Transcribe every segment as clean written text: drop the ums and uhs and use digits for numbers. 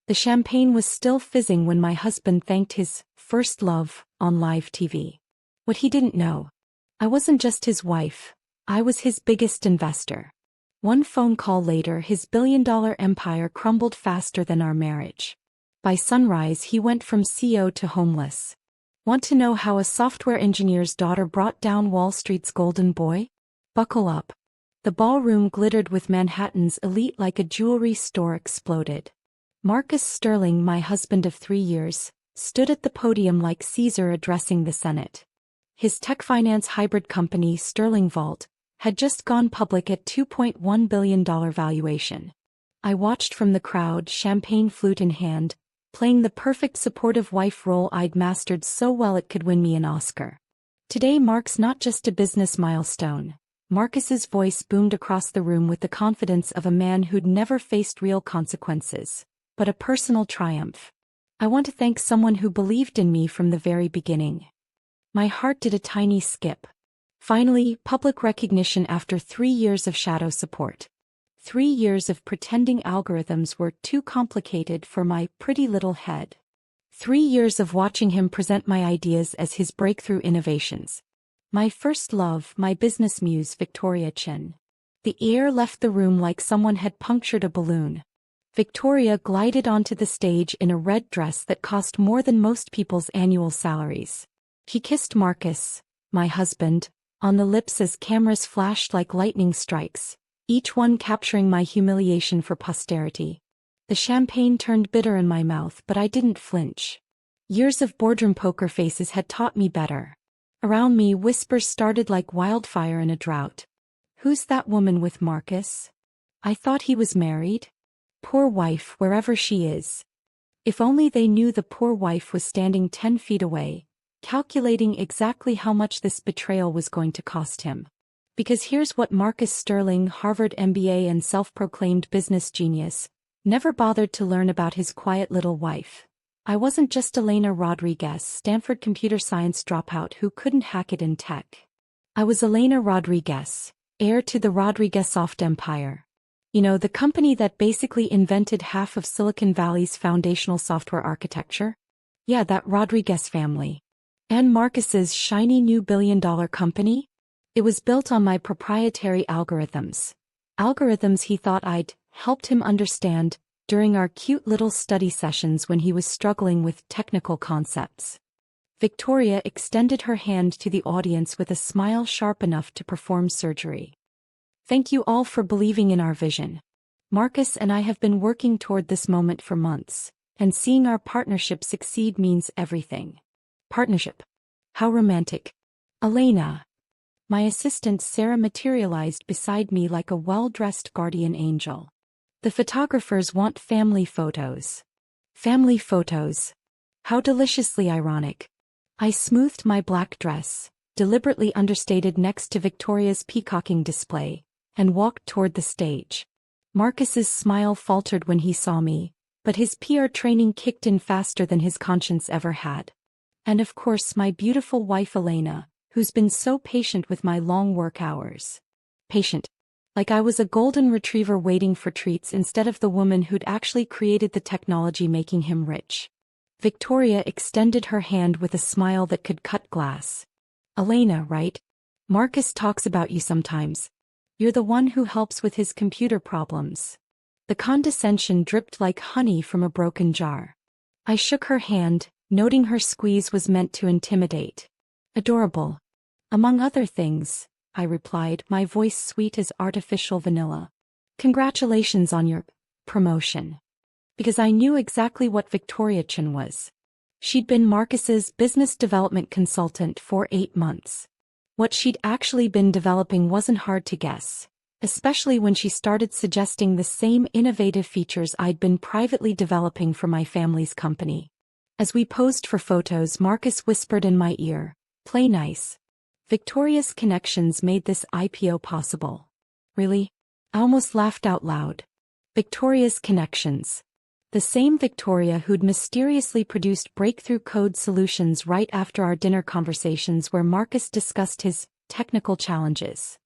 The champagne was still fizzing when my husband thanked his first love on live TV. What he didn't know, I wasn't just his wife, I was his biggest investor. One phone call later, his billion-dollar empire crumbled faster than our marriage. By sunrise, he went from CEO to homeless. Want to know how a software engineer's daughter brought down Wall Street's golden boy? Buckle up. The ballroom glittered with Manhattan's elite like a jewelry store exploded. Marcus Sterling, my husband of 3 years, stood at the podium like Caesar addressing the Senate. His tech finance hybrid company, Sterling Vault, had just gone public at $2.1 billion valuation. I watched from the crowd, champagne flute in hand, playing the perfect supportive wife role I'd mastered so well it could win me an Oscar. Today marks not just a business milestone. Marcus's voice boomed across the room with the confidence of a man who'd never faced real consequences, but a personal triumph. I want to thank someone who believed in me from the very beginning. My heart did a tiny skip. Finally, public recognition after 3 years of shadow support. 3 years of pretending algorithms were too complicated for my pretty little head. 3 years of watching him present my ideas as his breakthrough innovations. My first love, my business muse, Victoria Chin. The air left the room like someone had punctured a balloon. Victoria glided onto the stage in a red dress that cost more than most people's annual salaries. She kissed Marcus, my husband, on the lips as cameras flashed like lightning strikes, each one capturing my humiliation for posterity. The champagne turned bitter in my mouth, but I didn't flinch. Years of boardroom poker faces had taught me better. Around me, whispers started like wildfire in a drought. Who's that woman with Marcus? I thought he was married. Poor wife, wherever she is. If only they knew the poor wife was standing 10 feet away, calculating exactly how much this betrayal was going to cost him. Because here's what Marcus Sterling, Harvard MBA and self-proclaimed business genius, never bothered to learn about his quiet little wife. I wasn't just Elena Rodriguez, Stanford computer science dropout who couldn't hack it in tech. I was Elena Rodriguez, heir to the Rodriguez-Soft empire. You know, the company that basically invented half of Silicon Valley's foundational software architecture? Yeah, that Rodriguez family. And Marcus's shiny new billion-dollar company? It was built on my proprietary algorithms. Algorithms he thought I'd helped him understand during our cute little study sessions when he was struggling with technical concepts. Victoria extended her hand to the audience with a smile sharp enough to perform surgery. Thank you all for believing in our vision. Marcus and I have been working toward this moment for months, and seeing our partnership succeed means everything. Partnership. How romantic. Elena. My assistant Sarah materialized beside me like a well-dressed guardian angel. The photographers want family photos. Family photos. How deliciously ironic. I smoothed my black dress, deliberately understated next to Victoria's peacocking display, and walked toward the stage. Marcus's smile faltered when he saw me, but his PR training kicked in faster than his conscience ever had. And of course my beautiful wife Elena, who's been so patient with my long work hours. Patient. Like I was a golden retriever waiting for treats instead of the woman who'd actually created the technology making him rich. Victoria extended her hand with a smile that could cut glass. Elena, right? Marcus talks about you sometimes. You're the one who helps with his computer problems. The condescension dripped like honey from a broken jar. I shook her hand, noting her squeeze was meant to intimidate. Adorable. Among other things, I replied, my voice sweet as artificial vanilla. Congratulations on your promotion. Because I knew exactly what Victoria Chin was. She'd been Marcus's business development consultant for 8 months. What she'd actually been developing wasn't hard to guess, especially when she started suggesting the same innovative features I'd been privately developing for my family's company. As we posed for photos, Marcus whispered in my ear, "Play nice." Victoria's connections made this IPO possible. Really? I almost laughed out loud. Victoria's connections. The same Victoria who'd mysteriously produced breakthrough code solutions right after our dinner conversations where Marcus discussed his technical challenges.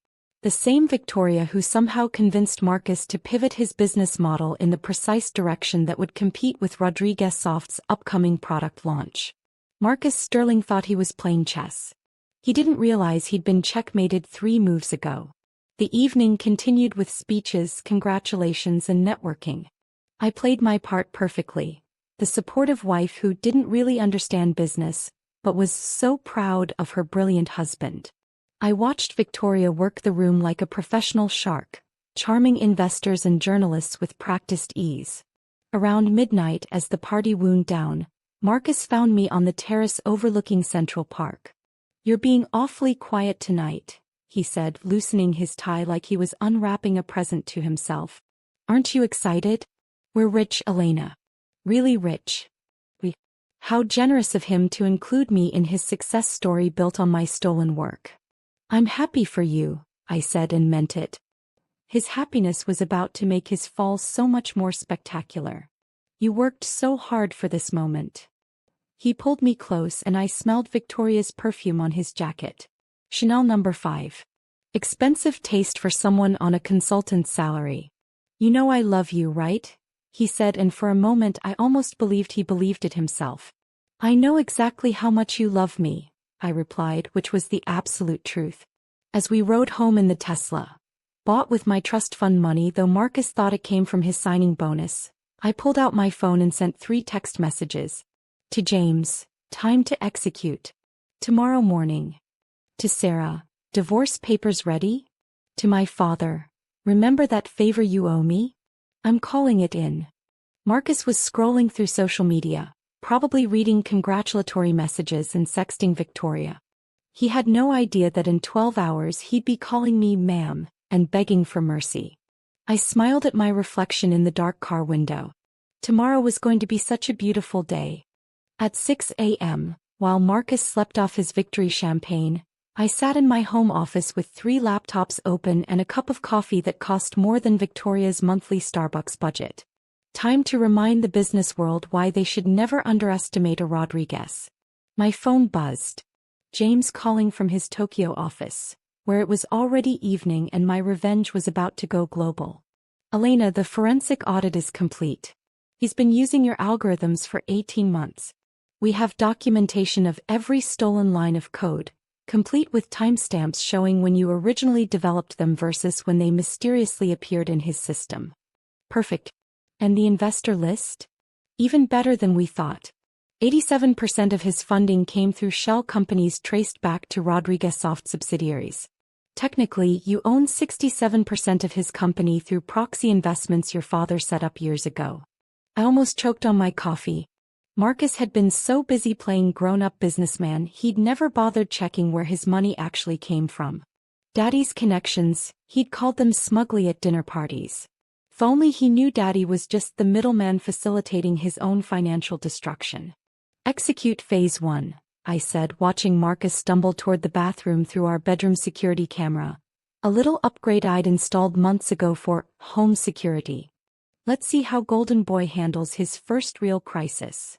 The same Victoria who somehow convinced Marcus to pivot his business model in the precise direction that would compete with Rodriguez Soft's upcoming product launch. Marcus Sterling thought he was playing chess. He didn't realize he'd been checkmated 3 moves ago. The evening continued with speeches, congratulations, and networking. I played my part perfectly. The supportive wife who didn't really understand business, but was so proud of her brilliant husband. I watched Victoria work the room like a professional shark, charming investors and journalists with practiced ease. Around midnight, as the party wound down, Marcus found me on the terrace overlooking Central Park. "You're being awfully quiet tonight," he said, loosening his tie like he was unwrapping a present to himself. "Aren't you excited? We're rich, Elena. Really rich." How generous of him to include me in his success story built on my stolen work. "I'm happy for you," I said and meant it. His happiness was about to make his fall so much more spectacular. "You worked so hard for this moment." He pulled me close and I smelled Victoria's perfume on his jacket. Chanel No. 5. Expensive taste for someone on a consultant's salary. "You know I love you, right?" he said, and for a moment I almost believed he believed it himself. "I know exactly how much you love me," I replied, which was the absolute truth. As we rode home in the Tesla, bought with my trust fund money though Marcus thought it came from his signing bonus, I pulled out my phone and sent 3 text messages. To James, "Time to execute. Tomorrow morning." To Sarah, "Divorce papers ready?" To my father, "Remember that favor you owe me? I'm calling it in." Marcus was scrolling through social media, probably reading congratulatory messages and sexting Victoria. He had no idea that in 12 hours he'd be calling me ma'am and begging for mercy. I smiled at my reflection in the dark car window. Tomorrow was going to be such a beautiful day. At 6 a.m., while Marcus slept off his victory champagne, I sat in my home office with 3 laptops open and a cup of coffee that cost more than Victoria's monthly Starbucks budget. Time to remind the business world why they should never underestimate a Rodriguez. My phone buzzed. James calling from his Tokyo office, where it was already evening and my revenge was about to go global. "Elena, the forensic audit is complete. He's been using your algorithms for 18 months. We have documentation of every stolen line of code, complete with timestamps showing when you originally developed them versus when they mysteriously appeared in his system." "Perfect. And the investor list?" "Even better than we thought. 87% of his funding came through shell companies traced back to Rodriguez Soft subsidiaries. Technically, you own 67% of his company through proxy investments your father set up years ago." I almost choked on my coffee. Marcus had been so busy playing grown-up businessman he'd never bothered checking where his money actually came from. Daddy's connections, he'd called them smugly at dinner parties. If only he knew Daddy was just the middleman facilitating his own financial destruction. "Execute phase 1, I said, watching Marcus stumble toward the bathroom through our bedroom security camera. A little upgrade I'd installed months ago for home security. "Let's see how Golden Boy handles his first real crisis."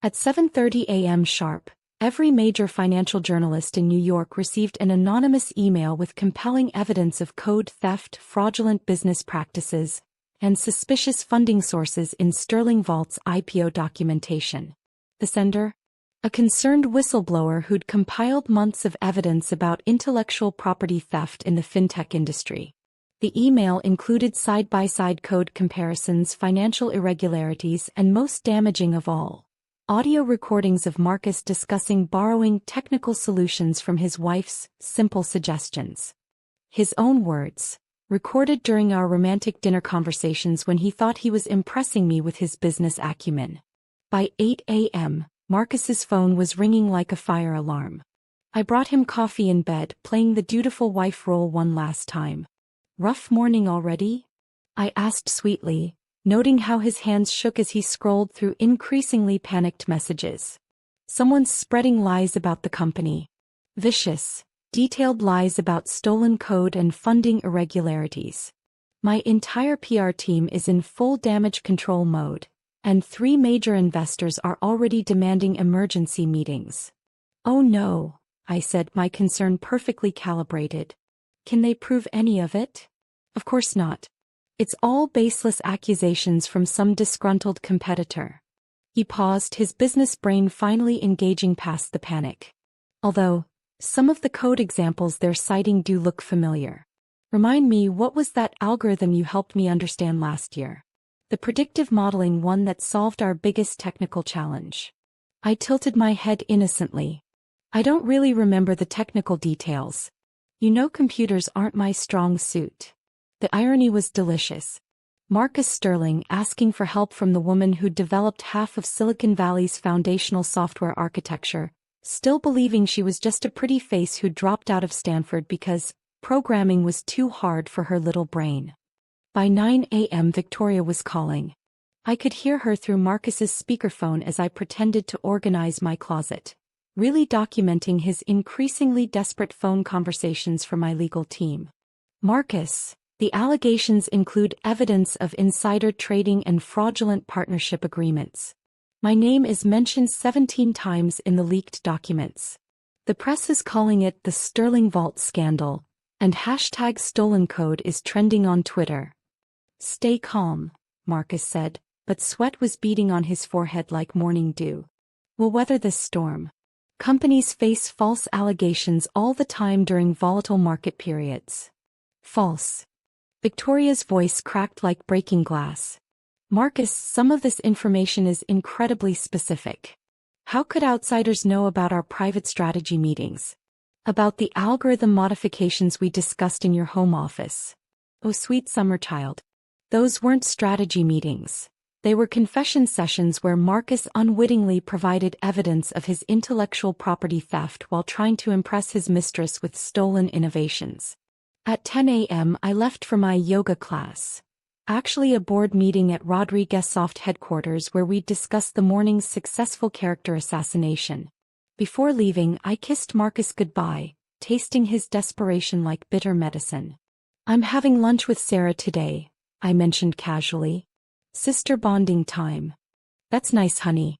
At 7:30 a.m. sharp, every major financial journalist in New York received an anonymous email with compelling evidence of code theft, fraudulent business practices, and suspicious funding sources in Sterling Vault's IPO documentation. The sender? A concerned whistleblower who'd compiled months of evidence about intellectual property theft in the fintech industry. The email included side-by-side code comparisons, financial irregularities, and most damaging of all, audio recordings of Marcus discussing borrowing technical solutions from his wife's simple suggestions. His own words, recorded during our romantic dinner conversations when he thought he was impressing me with his business acumen. By 8 a.m., Marcus's phone was ringing like a fire alarm. I brought him coffee in bed, playing the dutiful wife role one last time. "Rough morning already?" I asked sweetly, noting how his hands shook as he scrolled through increasingly panicked messages. Someone's spreading lies about the company. Vicious, detailed lies about stolen code and funding irregularities. My entire PR team is in full damage control mode, and 3 major investors are already demanding emergency meetings. "Oh no," I said, my concern perfectly calibrated. Can they prove any of it? Of course not. It's all baseless accusations from some disgruntled competitor. He paused, his business brain finally engaging past the panic. Although, some of the code examples they're citing do look familiar. Remind me, what was that algorithm you helped me understand last year? The predictive modeling one that solved our biggest technical challenge. I tilted my head innocently. I don't really remember the technical details. You know, computers aren't my strong suit. The irony was delicious. Marcus Sterling asking for help from the woman who developed half of Silicon Valley's foundational software architecture, still believing she was just a pretty face who dropped out of Stanford because programming was too hard for her little brain. By 9 a.m. Victoria was calling. I could hear her through Marcus's speakerphone as I pretended to organize my closet, really documenting his increasingly desperate phone conversations for my legal team. Marcus, the allegations include evidence of insider trading and fraudulent partnership agreements. My name is mentioned 17 times in the leaked documents. The press is calling it the Sterling Vault scandal, and hashtag stolen code is trending on Twitter. Stay calm, Marcus said, but sweat was beading on his forehead like morning dew. We'll weather this storm. Companies face false allegations all the time during volatile market periods. False. Victoria's voice cracked like breaking glass. Marcus, some of this information is incredibly specific. How could outsiders know about our private strategy meetings? About the algorithm modifications we discussed in your home office? Oh, sweet summer child. Those weren't strategy meetings. They were confession sessions where Marcus unwittingly provided evidence of his intellectual property theft while trying to impress his mistress with stolen innovations. At 10 a.m. I left for my yoga class. Actually a board meeting at Rodriguez Soft headquarters where we discussed the morning's successful character assassination. Before leaving, I kissed Marcus goodbye, tasting his desperation like bitter medicine. I'm having lunch with Sarah today, I mentioned casually. Sister bonding time. That's nice, honey.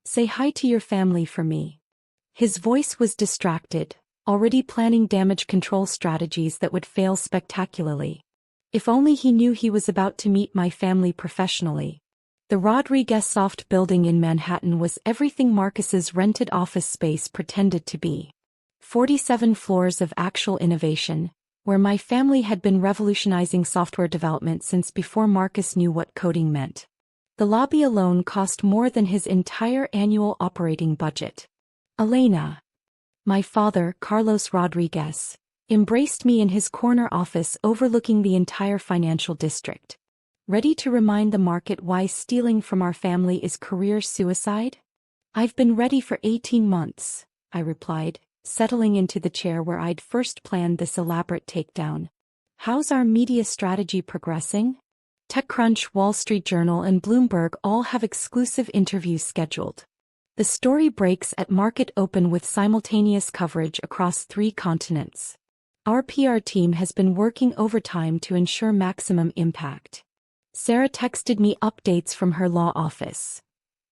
Say hi to your family for me. His voice was distracted, already planning damage control strategies that would fail spectacularly. If only he knew he was about to meet my family professionally. The Rodriguez Soft building in Manhattan was everything Marcus's rented office space pretended to be. 47 floors of actual innovation, where my family had been revolutionizing software development since before Marcus knew what coding meant. The lobby alone cost more than his entire annual operating budget. Elena, my father, Carlos Rodriguez, embraced me in his corner office overlooking the entire financial district. Ready to remind the market why stealing from our family is career suicide? I've been ready for 18 months, I replied, settling into the chair where I'd first planned this elaborate takedown. How's our media strategy progressing? TechCrunch, Wall Street Journal, and Bloomberg all have exclusive interviews scheduled. The story breaks at market open with simultaneous coverage across 3 continents. Our PR team has been working overtime to ensure maximum impact. Sarah texted me updates from her law office.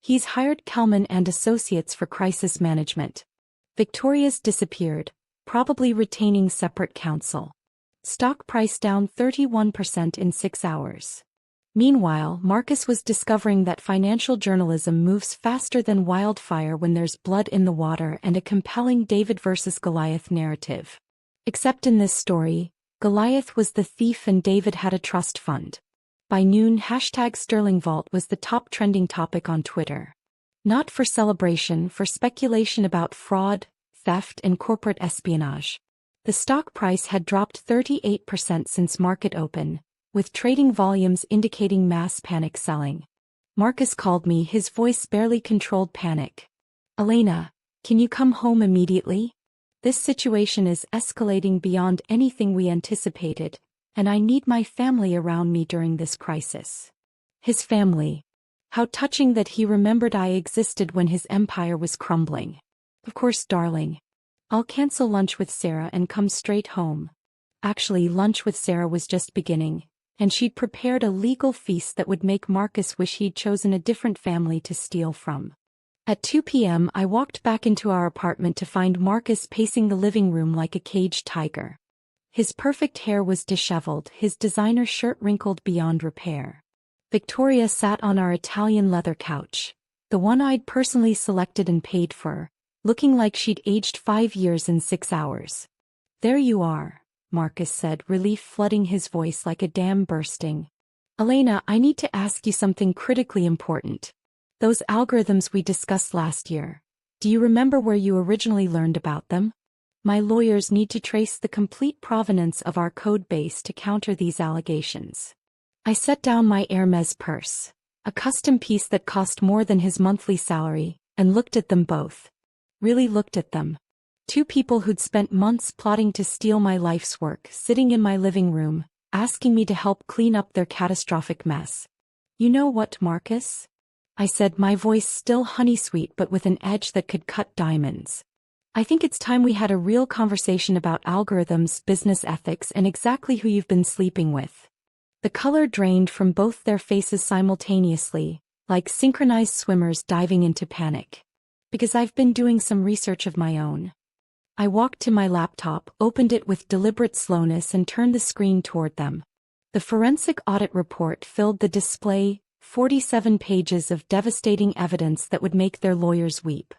He's hired Kelman and Associates for crisis management. Victoria's disappeared, probably retaining separate counsel. Stock price down 31% in 6 hours. Meanwhile, Marcus was discovering that financial journalism moves faster than wildfire when there's blood in the water and a compelling David versus Goliath narrative. Except in this story, Goliath was the thief and David had a trust fund. By noon, hashtag Sterling Vault was the top trending topic on Twitter. Not for celebration, for speculation about fraud, theft, and corporate espionage. The stock price had dropped 38% since market open, with trading volumes indicating mass panic selling. Marcus called me, his voice barely controlled panic. Elena, can you come home immediately? This situation is escalating beyond anything we anticipated, and I need my family around me during this crisis. His family. How touching that he remembered I existed when his empire was crumbling. Of course, darling. I'll cancel lunch with Sarah and come straight home. Actually, lunch with Sarah was just beginning, and she'd prepared a legal feast that would make Marcus wish he'd chosen a different family to steal from. At 2 p.m. I walked back into our apartment to find Marcus pacing the living room like a caged tiger. His perfect hair was disheveled, his designer shirt wrinkled beyond repair. Victoria sat on our Italian leather couch, the one I'd personally selected and paid for, looking like she'd aged 5 years in 6 hours. "There you are," Marcus said, relief flooding his voice like a dam bursting. "Elena, I need to ask you something critically important. Those algorithms we discussed last year, do you remember where you originally learned about them? My lawyers need to trace the complete provenance of our code base to counter these allegations." I set down my Hermes purse, a custom piece that cost more than his monthly salary, and looked at them both. Really looked at them. Two people who'd spent months plotting to steal my life's work, sitting in my living room, asking me to help clean up their catastrophic mess. "You know what, Marcus?" I said, my voice still honey-sweet but with an edge that could cut diamonds. "I think it's time we had a real conversation about algorithms, business ethics, and exactly who you've been sleeping with." The color drained from both their faces simultaneously, like synchronized swimmers diving into panic. "Because I've been doing some research of my own." I walked to my laptop, opened it with deliberate slowness and turned the screen toward them. The forensic audit report filled the display, 47 pages of devastating evidence that would make their lawyers weep.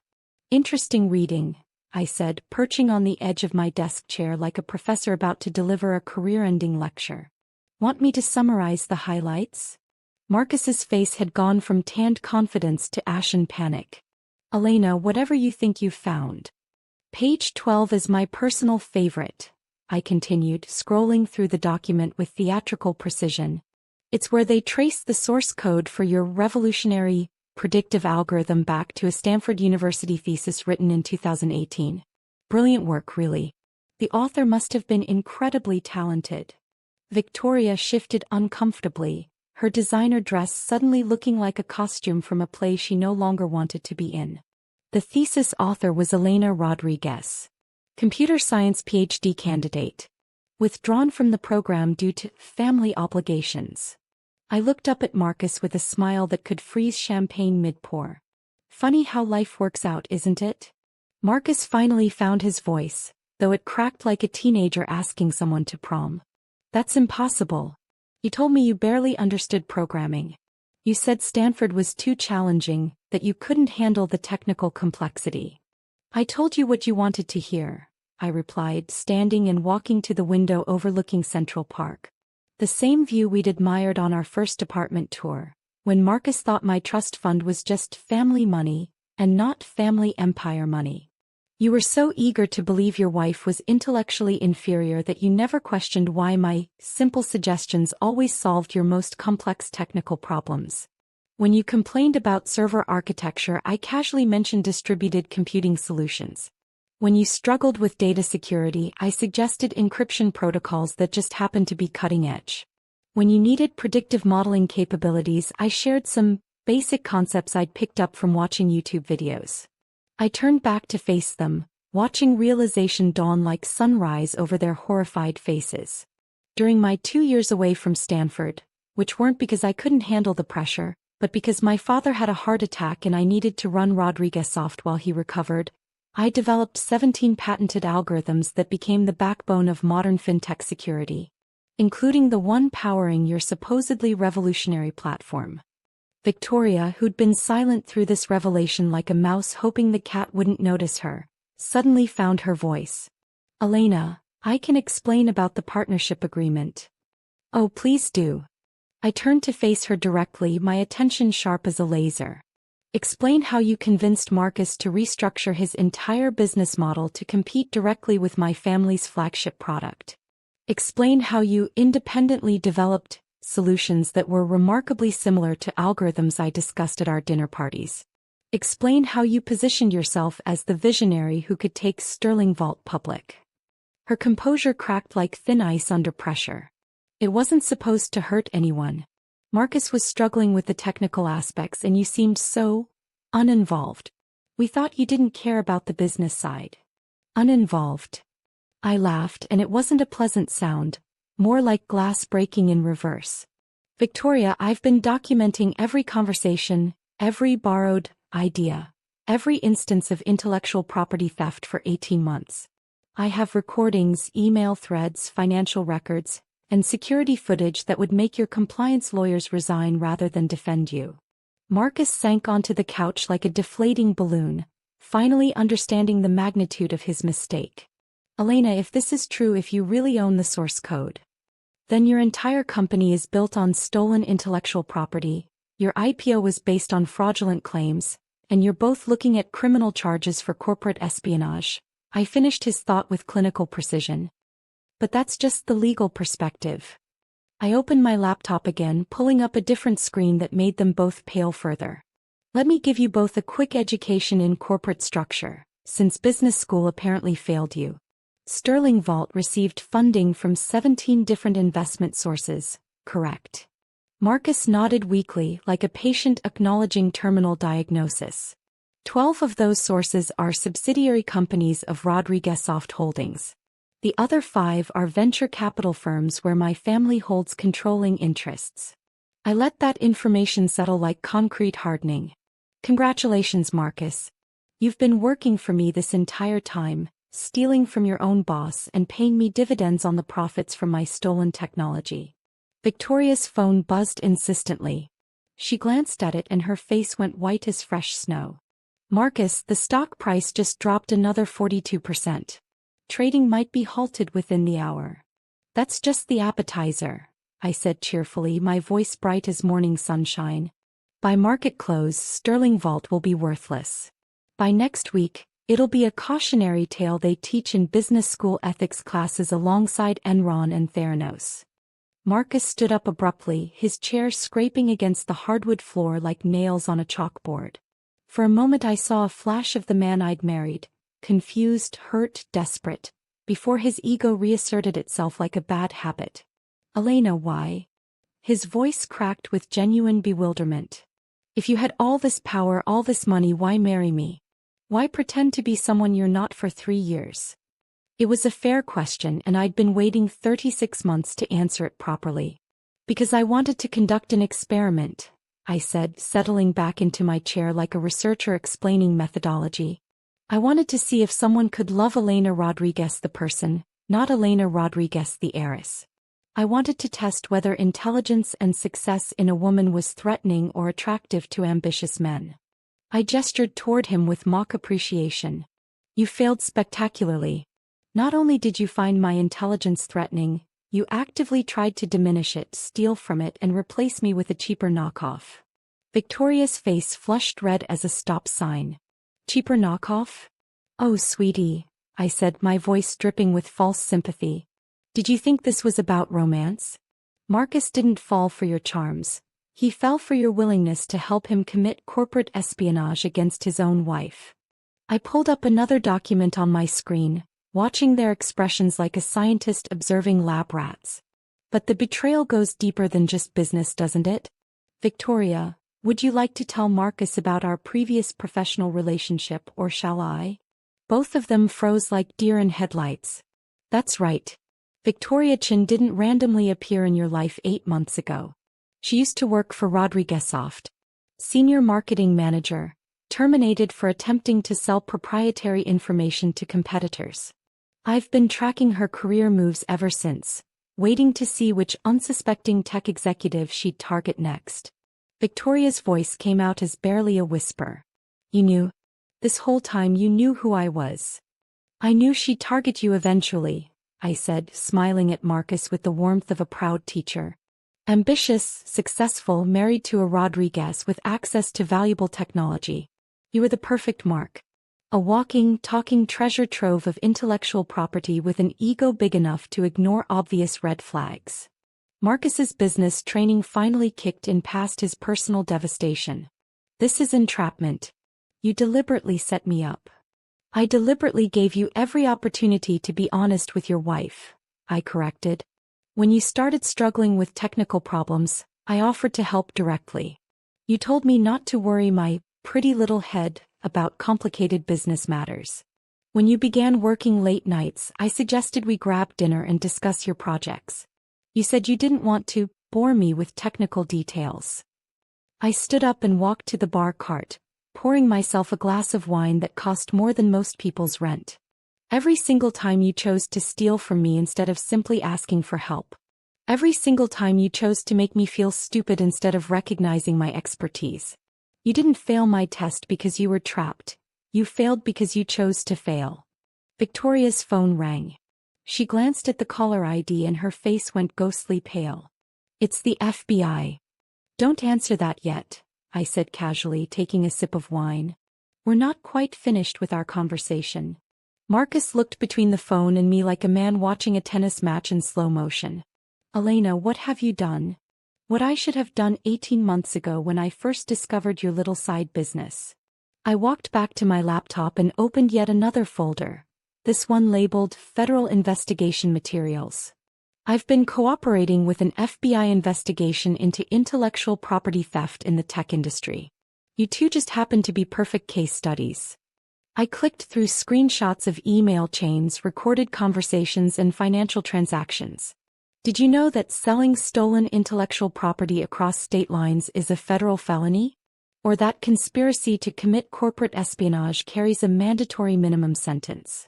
"Interesting reading," I said, perching on the edge of my desk chair like a professor about to deliver a career-ending lecture. "Want me to summarize the highlights?" Marcus's face had gone from tanned confidence to ashen panic. "Elena, whatever you think you've found." "Page 12 is my personal favorite," I continued, scrolling through the document with theatrical precision. "It's where they trace the source code for your revolutionary, predictive algorithm back to a Stanford University thesis written in 2018. Brilliant work, really. The author must have been incredibly talented." Victoria shifted uncomfortably, her designer dress suddenly looking like a costume from a play she no longer wanted to be in. The thesis author was Elena Rodriguez, computer science PhD candidate, withdrawn from the program due to family obligations. I looked up at Marcus with a smile that could freeze champagne mid-pour. "Funny how life works out, isn't it?" Marcus finally found his voice, though it cracked like a teenager asking someone to prom. "That's impossible. You told me you barely understood programming. You said Stanford was too challenging, that you couldn't handle the technical complexity." "I told you what you wanted to hear," I replied, standing and walking to the window overlooking Central Park. The same view we'd admired on our first apartment tour, when Marcus thought my trust fund was just family money, and not family empire money. "You were so eager to believe your wife was intellectually inferior that you never questioned why my simple suggestions always solved your most complex technical problems. When you complained about server architecture, I casually mentioned distributed computing solutions. When you struggled with data security, I suggested encryption protocols that just happened to be cutting edge. When you needed predictive modeling capabilities, I shared some basic concepts I'd picked up from watching YouTube videos." I turned back to face them, watching realization dawn like sunrise over their horrified faces. During my 2 years away from Stanford, which weren't because I couldn't handle the pressure, but because my father had a heart attack and I needed to run Rodriguez Soft while he recovered, I developed 17 patented algorithms that became the backbone of modern fintech security, including the one powering your supposedly revolutionary platform. Victoria, who'd been silent through this revelation like a mouse hoping the cat wouldn't notice her, suddenly found her voice. "Elena, I can explain about the partnership agreement." "Oh, please do." I turned to face her directly, my attention sharp as a laser. "Explain how you convinced Marcus to restructure his entire business model to compete directly with my family's flagship product. Explain how you independently developed solutions that were remarkably similar to algorithms I discussed at our dinner parties. Explain how you positioned yourself as the visionary who could take Sterling Vault public." Her composure cracked like thin ice under pressure. "It wasn't supposed to hurt anyone. Marcus was struggling with the technical aspects and you seemed so uninvolved. We thought you didn't care about the business side." "Uninvolved?" I laughed, and it wasn't a pleasant sound, more like glass breaking in reverse. "Victoria, I've been documenting every conversation, every borrowed idea, every instance of intellectual property theft for 18 months. I have recordings, email threads, financial records, and security footage that would make your compliance lawyers resign rather than defend you. Marcus sank onto the couch like a deflating balloon, finally understanding the magnitude of his mistake. Elena, if this is true, if you really own the source code, then your entire company is built on stolen intellectual property, your IPO was based on fraudulent claims, and you're both looking at criminal charges for corporate espionage. I finished his thought with clinical precision. But that's just the legal perspective. I opened my laptop again, pulling up a different screen that made them both pale further. Let me give you both a quick education in corporate structure, since business school apparently failed you. Sterling Vault received funding from 17 different investment sources, correct? Marcus nodded weakly, like a patient acknowledging terminal diagnosis. 12 of those sources are subsidiary companies of Rodriguez Soft Holdings. The other 5 are venture capital firms where my family holds controlling interests. I let that information settle like concrete hardening. Congratulations, Marcus. You've been working for me this entire time, stealing from your own boss and paying me dividends on the profits from my stolen technology. Victoria's phone buzzed insistently. She glanced at it and her face went white as fresh snow. Marcus, the stock price just dropped another 42%. Trading might be halted within the hour. That's just the appetizer, I said cheerfully, my voice bright as morning sunshine. By market close, Sterling Vault will be worthless. By next week, it'll be a cautionary tale they teach in business school ethics classes alongside Enron and Theranos. Marcus stood up abruptly, his chair scraping against the hardwood floor like nails on a chalkboard. For a moment I saw a flash of the man I'd married, confused, hurt, desperate, before his ego reasserted itself like a bad habit. Elena, why? His voice cracked with genuine bewilderment. If you had all this power, all this money, why marry me? Why pretend to be someone you're not for 3 years? It was a fair question and I'd been waiting 36 months to answer it properly. Because I wanted to conduct an experiment, I said, settling back into my chair like a researcher explaining methodology. I wanted to see if someone could love Elena Rodriguez the person, not Elena Rodriguez the heiress. I wanted to test whether intelligence and success in a woman was threatening or attractive to ambitious men. I gestured toward him with mock appreciation. You failed spectacularly. Not only did you find my intelligence threatening, you actively tried to diminish it, steal from it, and replace me with a cheaper knockoff. Victoria's face flushed red as a stop sign. Cheaper knockoff? Oh, sweetie, I said, my voice dripping with false sympathy. Did you think this was about romance? Marcus didn't fall for your charms. He fell for your willingness to help him commit corporate espionage against his own wife. I pulled up another document on my screen, watching their expressions like a scientist observing lab rats. But the betrayal goes deeper than just business, doesn't it? Victoria, would you like to tell Marcus about our previous professional relationship, or shall I? Both of them froze like deer in headlights. That's right. Victoria Chin didn't randomly appear in your life 8 months ago. She used to work for Rodriguez Soft. Senior marketing manager, terminated for attempting to sell proprietary information to competitors. I've been tracking her career moves ever since, waiting to see which unsuspecting tech executive she'd target next. Victoria's voice came out as barely a whisper. You knew? This whole time you knew who I was. I knew she'd target you eventually, I said, smiling at Marcus with the warmth of a proud teacher. Ambitious, successful, married to a Rodriguez with access to valuable technology. You were the perfect mark. A walking, talking treasure trove of intellectual property with an ego big enough to ignore obvious red flags. Marcus's business training finally kicked in past his personal devastation. This is entrapment. You deliberately set me up. I deliberately gave you every opportunity to be honest with your wife, I corrected. When you started struggling with technical problems, I offered to help directly. You told me not to worry my pretty little head about complicated business matters. When you began working late nights, I suggested we grab dinner and discuss your projects. You said you didn't want to bore me with technical details. I stood up and walked to the bar cart, pouring myself a glass of wine that cost more than most people's rent. Every single time you chose to steal from me instead of simply asking for help. Every single time you chose to make me feel stupid instead of recognizing my expertise. You didn't fail my test because you were trapped. You failed because you chose to fail. Victoria's phone rang. She glanced at the caller ID and her face went ghostly pale. It's the FBI. Don't answer that yet, I said casually, taking a sip of wine. We're not quite finished with our conversation. Marcus looked between the phone and me like a man watching a tennis match in slow motion. Elena, what have you done? What I should have done 18 months ago when I first discovered your little side business. I walked back to my laptop and opened yet another folder. This one labeled Federal Investigation Materials. I've been cooperating with an FBI investigation into intellectual property theft in the tech industry. You two just happen to be perfect case studies. I clicked through screenshots of email chains, recorded conversations, and financial transactions. Did you know that selling stolen intellectual property across state lines is a federal felony? Or that conspiracy to commit corporate espionage carries a mandatory minimum sentence?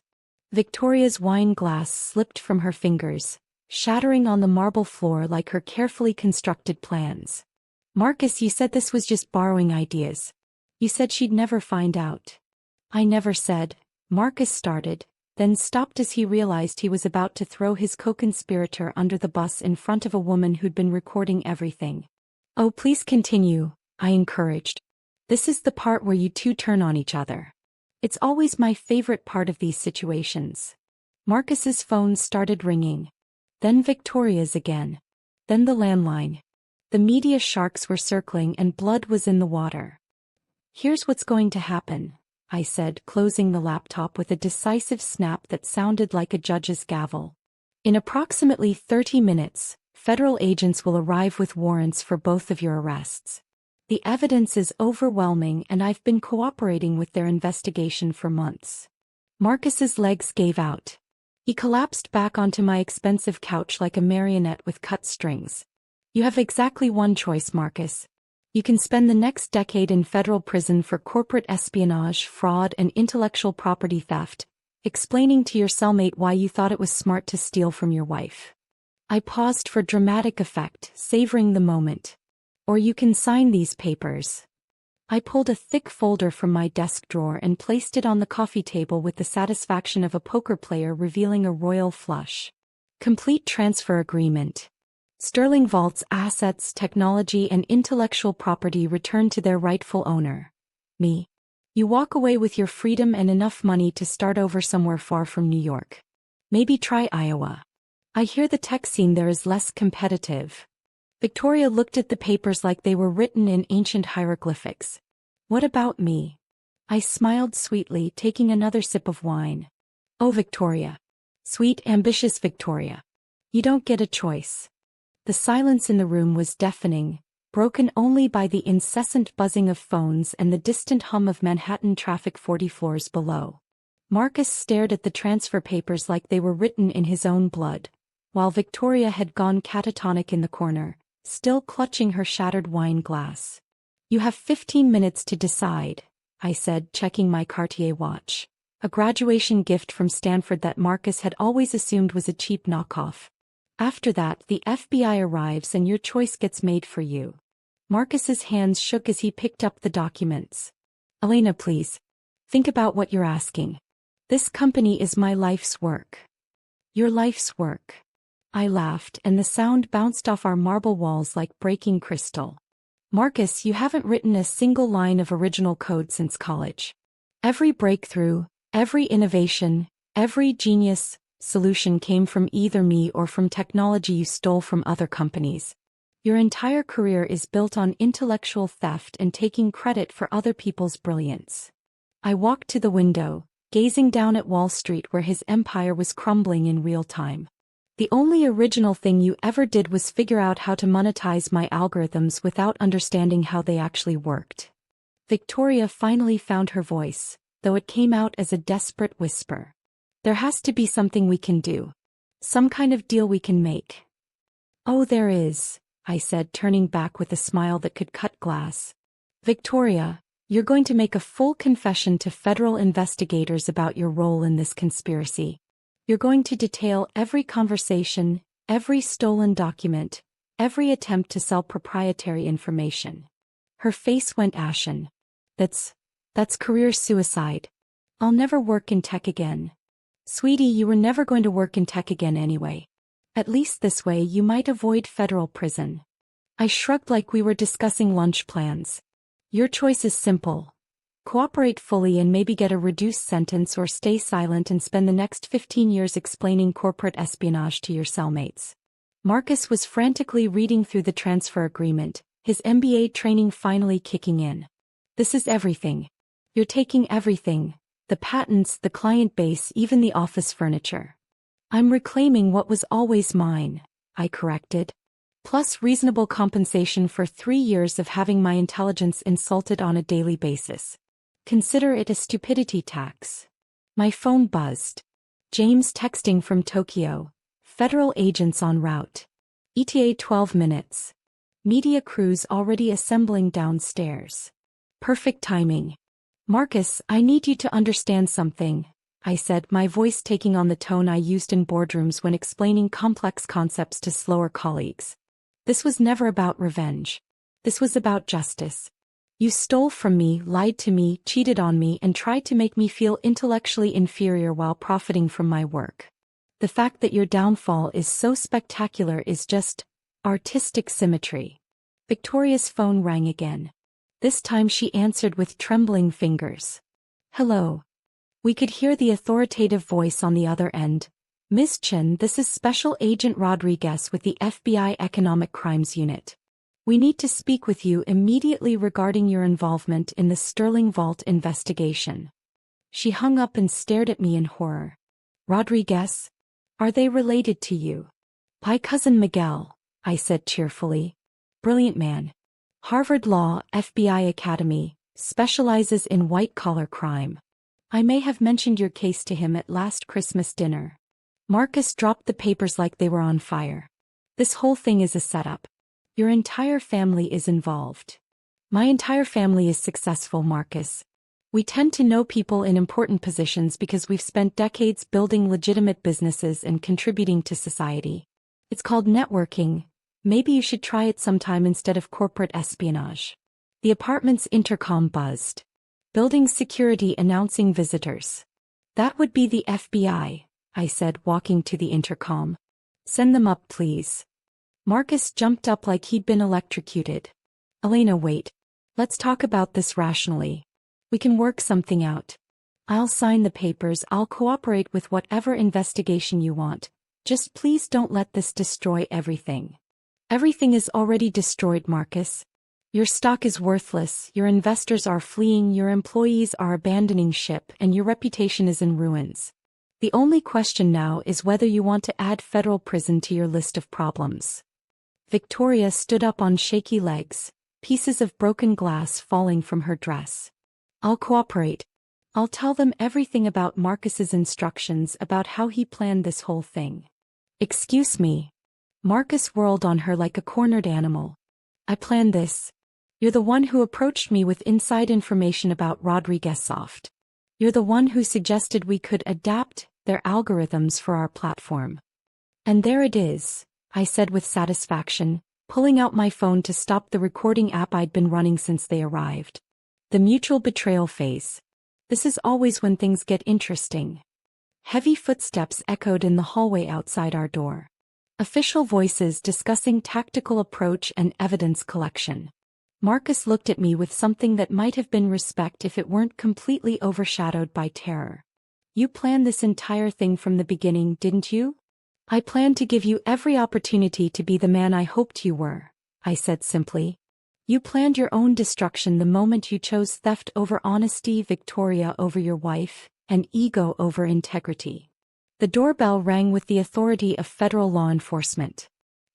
Victoria's wine glass slipped from her fingers, shattering on the marble floor like her carefully constructed plans. Marcus, you said this was just borrowing ideas. You said she'd never find out. I never said, Marcus started, then stopped as he realized he was about to throw his co-conspirator under the bus in front of a woman who'd been recording everything. Oh, please continue, I encouraged. This is the part where you two turn on each other. It's always my favorite part of these situations. Marcus's phone started ringing. Then Victoria's again. Then the landline. The media sharks were circling and blood was in the water. Here's what's going to happen, I said, closing the laptop with a decisive snap that sounded like a judge's gavel. In approximately 30 minutes, federal agents will arrive with warrants for both of your arrests. The evidence is overwhelming and I've been cooperating with their investigation for months. Marcus's legs gave out. He collapsed back onto my expensive couch like a marionette with cut strings. You have exactly one choice, Marcus. You can spend the next decade in federal prison for corporate espionage, fraud, and intellectual property theft, explaining to your cellmate why you thought it was smart to steal from your wife. I paused for dramatic effect, savoring the moment. Or you can sign these papers. I pulled a thick folder from my desk drawer and placed it on the coffee table with the satisfaction of a poker player revealing a royal flush. Complete transfer agreement. Sterling Vault's assets, technology, and intellectual property return to their rightful owner. Me. You walk away with your freedom and enough money to start over somewhere far from New York. Maybe try Iowa. I hear the tech scene there is less competitive. Victoria looked at the papers like they were written in ancient hieroglyphics. What about me? I smiled sweetly, taking another sip of wine. Oh, Victoria. Sweet, ambitious Victoria. You don't get a choice. The silence in the room was deafening, broken only by the incessant buzzing of phones and the distant hum of Manhattan traffic 40 floors below. Marcus stared at the transfer papers like they were written in his own blood, while Victoria had gone catatonic in the corner, still clutching her shattered wine glass. You have 15 minutes to decide, I said, checking my Cartier watch, a graduation gift from Stanford that Marcus had always assumed was a cheap knockoff. After that, the FBI arrives and your choice gets made for you. Marcus's hands shook as he picked up the documents. Elena, please. Think about what you're asking. This company is my life's work. Your life's work. I laughed and the sound bounced off our marble walls like breaking crystal. Marcus, you haven't written a single line of original code since college. Every breakthrough, every innovation, every genius solution came from either me or from technology you stole from other companies. Your entire career is built on intellectual theft and taking credit for other people's brilliance. I walked to the window, gazing down at Wall Street where his empire was crumbling in real time. The only original thing you ever did was figure out how to monetize my algorithms without understanding how they actually worked. Victoria finally found her voice, though it came out as a desperate whisper. There has to be something we can do. Some kind of deal we can make. Oh, there is, I said, turning back with a smile that could cut glass. Victoria, You're going to make a full confession to federal investigators about your role in this conspiracy. You're going to detail every conversation, every stolen document, every attempt to sell proprietary information. Her face went ashen. That's career suicide. I'll never work in tech again. Sweetie, you were never going to work in tech again anyway. At least this way you might avoid federal prison. I shrugged like we were discussing lunch plans. Your choice is simple. Cooperate fully and maybe get a reduced sentence, or stay silent and spend the next 15 years explaining corporate espionage to your cellmates. Marcus was frantically reading through the transfer agreement, his MBA training finally kicking in. This is everything. You're taking everything. The patents, the client base, even the office furniture. I'm reclaiming what was always mine, I corrected. Plus reasonable compensation for 3 years of having my intelligence insulted on a daily basis. Consider it a stupidity tax. My phone buzzed. James texting from Tokyo. Federal agents en route. ETA 12 minutes. Media crews already assembling downstairs. Perfect timing. Marcus, I need you to understand something, I said, my voice taking on the tone I used in boardrooms when explaining complex concepts to slower colleagues. This was never about revenge. This was about justice. You stole from me, lied to me, cheated on me, and tried to make me feel intellectually inferior while profiting from my work. The fact that your downfall is so spectacular is just artistic symmetry. Victoria's phone rang again. This time she answered with trembling fingers. Hello. We could hear the authoritative voice on the other end. Ms. Chen, this is Special Agent Rodriguez with the FBI Economic Crimes Unit. We need to speak with you immediately regarding your involvement in the Sterling Vault investigation. She hung up and stared at me in horror. Rodriguez? Are they related to you? My cousin Miguel, I said cheerfully. Brilliant man. Harvard Law, FBI Academy, specializes in white-collar crime. I may have mentioned your case to him at last Christmas dinner. Marcus dropped the papers like they were on fire. This whole thing is a setup. Your entire family is involved. My entire family is successful, Marcus. We tend to know people in important positions because we've spent decades building legitimate businesses and contributing to society. It's called networking. Maybe you should try it sometime instead of corporate espionage. The apartment's intercom buzzed. Building security announcing visitors. That would be the FBI, I said, walking to the intercom. Send them up, please. Marcus jumped up like he'd been electrocuted. Elena, wait. Let's talk about this rationally. We can work something out. I'll sign the papers, I'll cooperate with whatever investigation you want. Just please don't let this destroy everything. Everything is already destroyed, Marcus. Your stock is worthless, your investors are fleeing, your employees are abandoning ship, and your reputation is in ruins. The only question now is whether you want to add federal prison to your list of problems. Victoria stood up on shaky legs, pieces of broken glass falling from her dress. I'll cooperate. I'll tell them everything about Marcus's instructions, about how he planned this whole thing. Excuse me. Marcus whirled on her like a cornered animal. I planned this. You're the one who approached me with inside information about Rodriguez Soft. You're the one who suggested we could adapt their algorithms for our platform. And there it is, I said with satisfaction, pulling out my phone to stop the recording app I'd been running since they arrived. The mutual betrayal phase. This is always when things get interesting. Heavy footsteps echoed in the hallway outside our door. Official voices discussing tactical approach and evidence collection. Marcus looked at me with something that might have been respect if it weren't completely overshadowed by terror. You planned this entire thing from the beginning, didn't you? I planned to give you every opportunity to be the man I hoped you were, I said simply. You planned your own destruction the moment you chose theft over honesty, Victoria over your wife, and ego over integrity. The doorbell rang with the authority of federal law enforcement.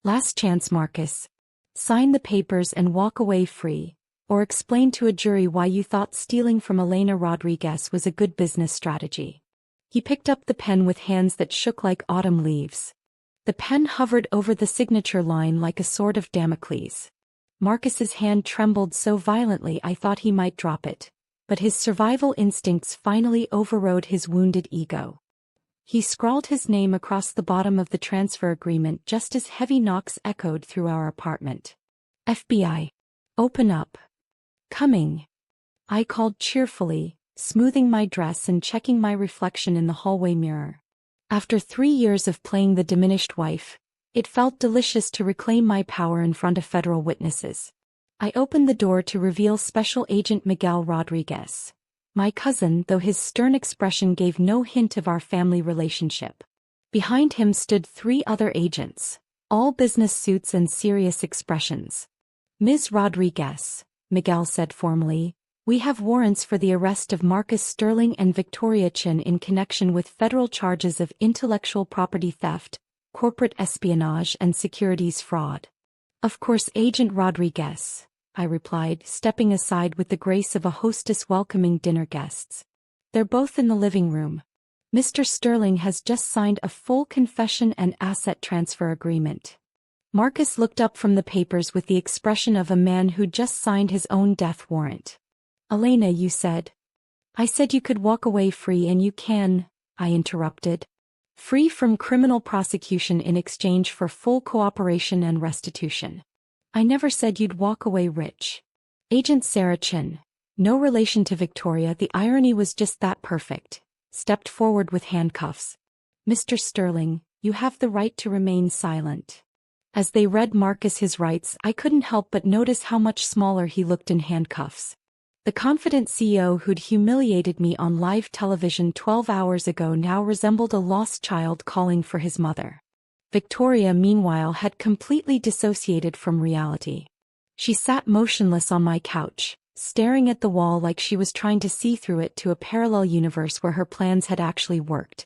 Last chance, Marcus. Sign the papers and walk away free, or explain to a jury why you thought stealing from Elena Rodriguez was a good business strategy. He picked up the pen with hands that shook like autumn leaves. The pen hovered over the signature line like a sword of Damocles. Marcus's hand trembled so violently I thought he might drop it, but his survival instincts finally overrode his wounded ego. He scrawled his name across the bottom of the transfer agreement just as heavy knocks echoed through our apartment. FBI. Open up. Coming. I called cheerfully, smoothing my dress and checking my reflection in the hallway mirror. After 3 years of playing the diminished wife, it felt delicious to reclaim my power in front of federal witnesses. I opened the door to reveal Special Agent Miguel Rodriguez, my cousin, though his stern expression gave no hint of our family relationship. Behind him stood 3 other agents, all business suits and serious expressions. Ms. Rodriguez, Miguel said formally, we have warrants for the arrest of Marcus Sterling and Victoria Chin in connection with federal charges of intellectual property theft, corporate espionage and securities fraud. Of course, Agent Rodriguez, I replied, stepping aside with the grace of a hostess welcoming dinner guests. They're both in the living room. Mr. Sterling has just signed a full confession and asset transfer agreement. Marcus looked up from the papers with the expression of a man who just signed his own death warrant. Elena, you said. I said you could walk away free and you can, I interrupted. Free from criminal prosecution in exchange for full cooperation and restitution. I never said you'd walk away rich. Agent Sarah Chin, no relation to Victoria, the irony was just that perfect, stepped forward with handcuffs. Mr. Sterling, you have the right to remain silent. As they read Marcus his rights, I couldn't help but notice how much smaller he looked in handcuffs. The confident CEO who'd humiliated me on live television 12 hours ago now resembled a lost child calling for his mother. Victoria, meanwhile, had completely dissociated from reality. She sat motionless on my couch, staring at the wall like she was trying to see through it to a parallel universe where her plans had actually worked.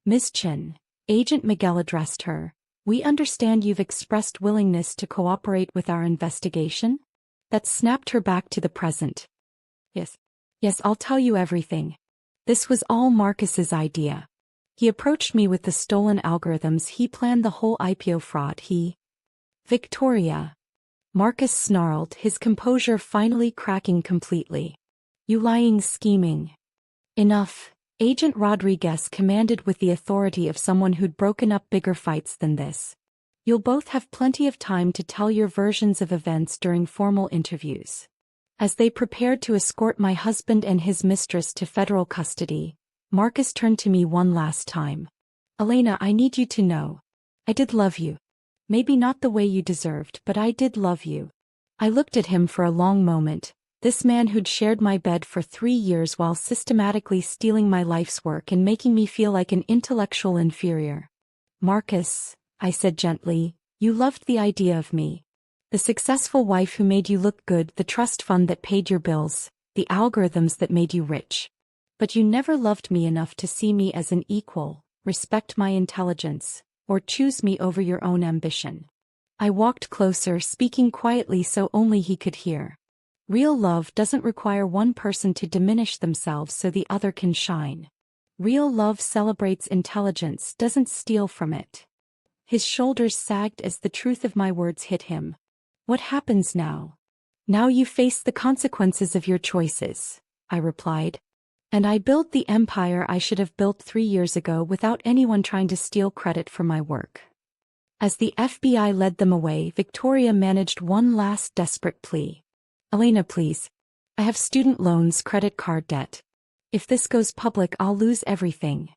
Miss Chin, Agent Miguel addressed her, we understand you've expressed willingness to cooperate with our investigation? That snapped her back to the present. Yes, I'll tell you everything. This was all Marcus's idea. He approached me with the stolen algorithms. He planned the whole IPO fraud. Victoria. Marcus snarled, his composure finally cracking completely. You lying, scheming. Enough, Agent Rodriguez commanded with the authority of someone who'd broken up bigger fights than this. You'll both have plenty of time to tell your versions of events during formal interviews. As they prepared to escort my husband and his mistress to federal custody, Marcus turned to me one last time. Elena, I need you to know. I did love you. Maybe not the way you deserved, but I did love you. I looked at him for a long moment, this man who'd shared my bed for 3 years while systematically stealing my life's work and making me feel like an intellectual inferior. Marcus, I said gently, you loved the idea of me. The successful wife who made you look good, the trust fund that paid your bills, the algorithms that made you rich. But you never loved me enough to see me as an equal, respect my intelligence, or choose me over your own ambition. I walked closer, speaking quietly so only he could hear. Real love doesn't require one person to diminish themselves so the other can shine. Real love celebrates intelligence, doesn't steal from it. His shoulders sagged as the truth of my words hit him. What happens now? Now you face the consequences of your choices, I replied. And I built the empire I should have built 3 years ago without anyone trying to steal credit for my work. As the FBI led them away, Victoria managed one last desperate plea. Elena, please. I have student loans, credit card debt. If this goes public, I'll lose everything.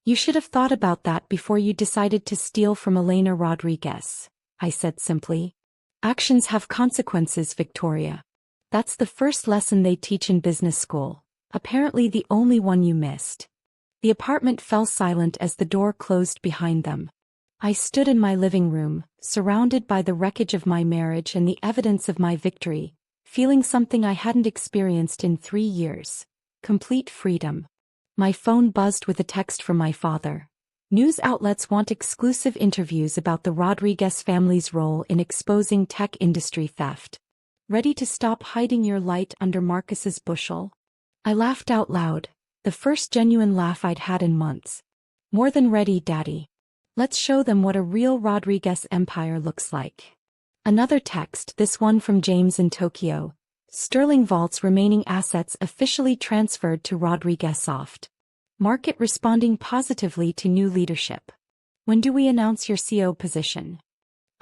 You should have thought about that before you decided to steal from Elena Rodriguez, I said simply. Actions have consequences, Victoria. That's the first lesson they teach in business school. Apparently the only one you missed. The apartment fell silent as the door closed behind them. I stood in my living room, surrounded by the wreckage of my marriage and the evidence of my victory, feeling something I hadn't experienced in 3 years. Complete freedom. My phone buzzed with a text from my father. News outlets want exclusive interviews about the Rodriguez family's role in exposing tech industry theft. Ready to stop hiding your light under Marcus's bushel? I laughed out loud, the first genuine laugh I'd had in months. More than ready, Daddy. Let's show them what a real Rodriguez empire looks like. Another text, this one from James in Tokyo. Sterling Vault's remaining assets officially transferred to Rodriguez Soft. Market responding positively to new leadership. When do we announce your CEO position?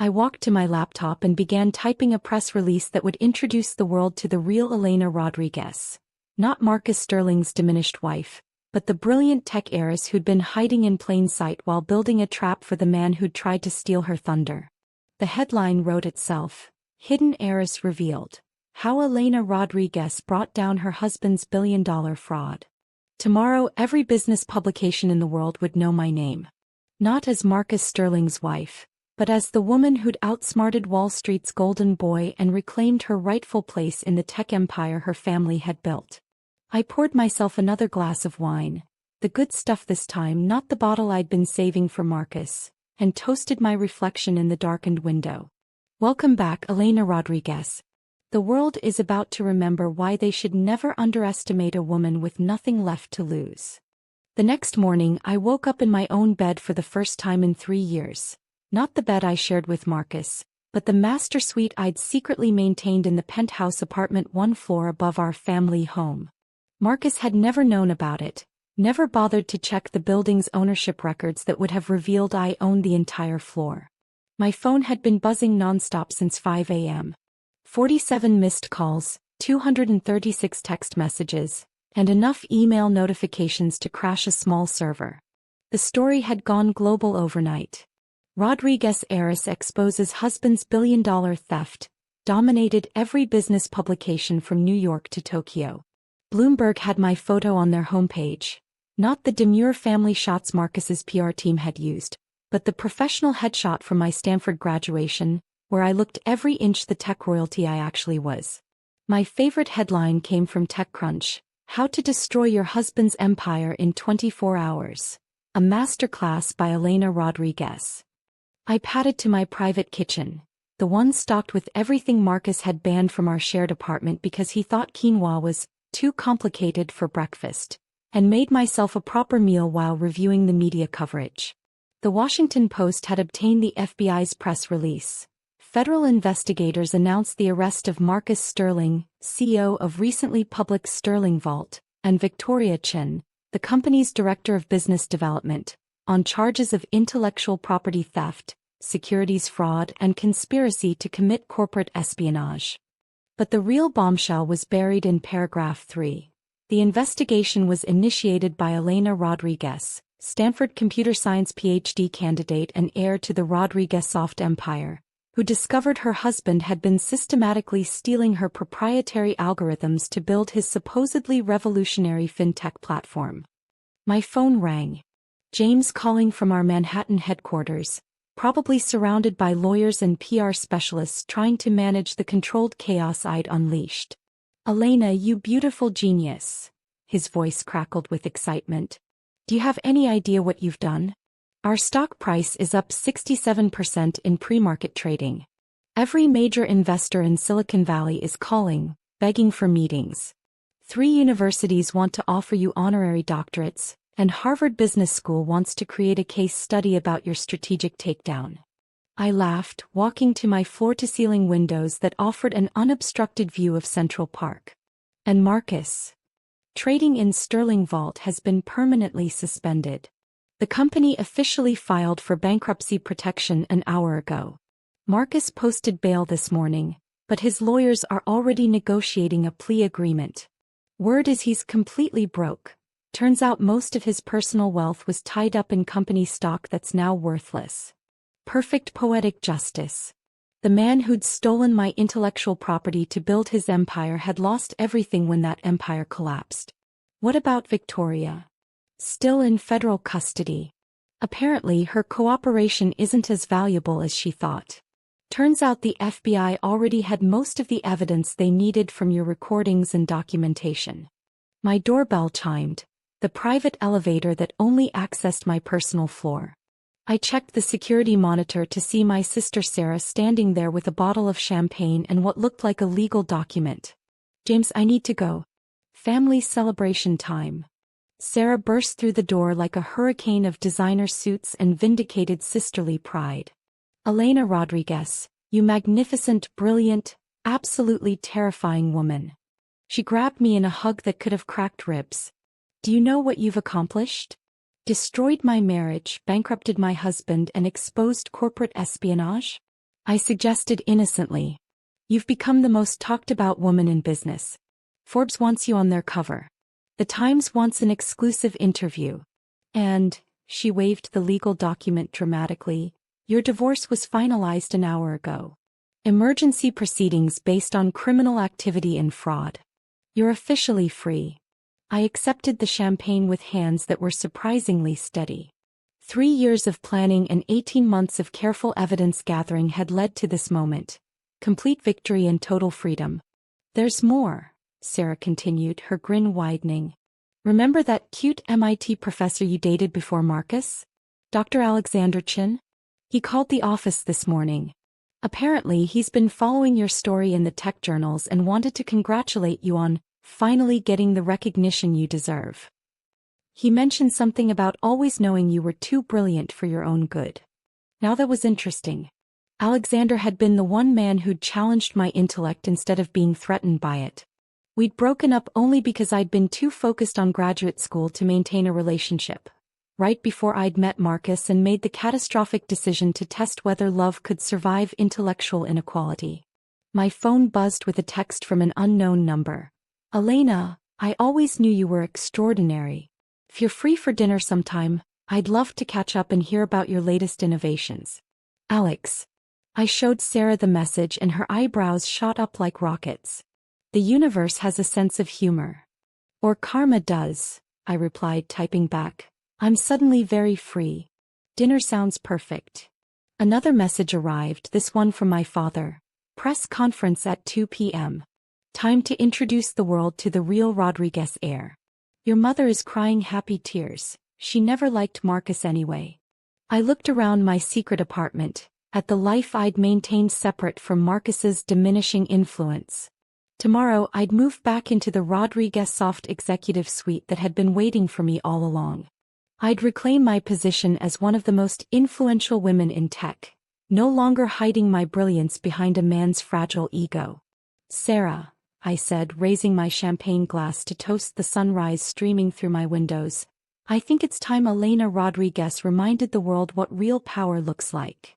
I walked to my laptop and began typing a press release that would introduce the world to the real Elena Rodriguez. Not Marcus Sterling's diminished wife, but the brilliant tech heiress who'd been hiding in plain sight while building a trap for the man who'd tried to steal her thunder. The headline wrote itself. Hidden heiress revealed. How Elena Rodriguez brought down her husband's billion-dollar fraud. Tomorrow every business publication in the world would know my name. Not as Marcus Sterling's wife, but as the woman who'd outsmarted Wall Street's golden boy and reclaimed her rightful place in the tech empire her family had built. I poured myself another glass of wine, the good stuff this time, not the bottle I'd been saving for Marcus, and toasted my reflection in the darkened window. Welcome back, Elena Rodriguez. The world is about to remember why they should never underestimate a woman with nothing left to lose. The next morning I woke up in my own bed for the first time in 3 years. Not the bed I shared with Marcus, but the master suite I'd secretly maintained in the penthouse apartment 1 floor above our family home. Marcus had never known about it, never bothered to check the building's ownership records that would have revealed I owned the entire floor. My phone had been buzzing nonstop since 5 a.m. 47 missed calls, 236 text messages, and enough email notifications to crash a small server. The story had gone global overnight. Rodriguez heiress exposes husband's billion-dollar theft, dominated every business publication from New York to Tokyo. Bloomberg had my photo on their homepage. Not the demure family shots Marcus's PR team had used, but the professional headshot from my Stanford graduation, where I looked every inch the tech royalty I actually was. My favorite headline came from TechCrunch, How to Destroy Your Husband's Empire in 24 Hours. A masterclass by Elena Rodriguez. I padded to my private kitchen, the one stocked with everything Marcus had banned from our shared apartment because he thought quinoa was too complicated for breakfast, and made myself a proper meal while reviewing the media coverage. The Washington Post had obtained the FBI's press release. Federal investigators announced the arrest of Marcus Sterling, CEO of recently public Sterling Vault, and Victoria Chin, the company's director of business development, on charges of intellectual property theft, securities fraud, and conspiracy to commit corporate espionage. But the real bombshell was buried in paragraph 3. The investigation was initiated by Elena Rodriguez, Stanford computer science PhD candidate and heir to the Rodriguez Soft empire, who discovered her husband had been systematically stealing her proprietary algorithms to build his supposedly revolutionary fintech platform. My phone rang. James calling from our Manhattan headquarters, probably surrounded by lawyers and PR specialists trying to manage the controlled chaos I'd unleashed. Elena, you beautiful genius. His voice crackled with excitement. Do you have any idea what you've done? Our stock price is up 67% in pre-market trading. Every major investor in Silicon Valley is calling, begging for meetings. 3 universities want to offer you honorary doctorates, and Harvard Business School wants to create a case study about your strategic takedown. I laughed, walking to my floor-to-ceiling windows that offered an unobstructed view of Central Park. And Marcus? Trading in Sterling Vault has been permanently suspended. The company officially filed for bankruptcy protection an hour ago. Marcus posted bail this morning, but his lawyers are already negotiating a plea agreement. Word is he's completely broke. Turns out most of his personal wealth was tied up in company stock that's now worthless. Perfect poetic justice. The man who'd stolen my intellectual property to build his empire had lost everything when that empire collapsed. What about Victoria? Still in federal custody. Apparently her cooperation isn't as valuable as she thought. Turns out the FBI already had most of the evidence they needed from your recordings and documentation. My doorbell chimed, the private elevator that only accessed my personal floor. I checked the security monitor to see my sister Sarah standing there with a bottle of champagne and what looked like a legal document. James, I need to go. Family celebration time. Sarah burst through the door like a hurricane of designer suits and vindicated sisterly pride. Elena Rodriguez, You magnificent, brilliant, absolutely terrifying woman. She grabbed me in a hug that could have cracked ribs. Do you know what you've accomplished? Destroyed my marriage, bankrupted my husband, and exposed corporate espionage? I suggested innocently. You've become the most talked about woman in business. Forbes wants you on their cover. The Times wants an exclusive interview. And, she waved the legal document dramatically, your divorce was finalized an hour ago. Emergency proceedings based on criminal activity and fraud. You're officially free. I accepted the champagne with hands that were surprisingly steady. 3 years of planning and 18 months of careful evidence gathering had led to this moment. Complete victory and total freedom. There's more, Sarah continued, her grin widening. Remember that cute MIT professor you dated before Marcus? Dr. Alexander Chin? He called the office this morning. Apparently he's been following your story in the tech journals and wanted to congratulate you on finally getting the recognition you deserve. He mentioned something about always knowing you were too brilliant for your own good. Now that was interesting. Alexander had been the one man who'd challenged my intellect instead of being threatened by it. We'd broken up only because I'd been too focused on graduate school to maintain a relationship. Right before I'd met Marcus and made the catastrophic decision to test whether love could survive intellectual inequality. My phone buzzed with a text from an unknown number. Elena, I always knew you were extraordinary. If you're free for dinner sometime, I'd love to catch up and hear about your latest innovations. Alex. I showed Sarah the message and her eyebrows shot up like rockets. The universe has a sense of humor. Or karma does, I replied, typing back. I'm suddenly very free. Dinner sounds perfect. Another message arrived, this one from my father. Press conference at 2 p.m. Time to introduce the world to the real Rodriguez heir. Your mother is crying happy tears. She never liked Marcus anyway. I looked around my secret apartment, at the life I'd maintained separate from Marcus's diminishing influence. Tomorrow I'd move back into the Rodriguez Soft executive suite that had been waiting for me all along. I'd reclaim my position as one of the most influential women in tech, no longer hiding my brilliance behind a man's fragile ego. Sarah, I said, raising my champagne glass to toast the sunrise streaming through my windows, I think it's time Elena Rodriguez reminded the world what real power looks like.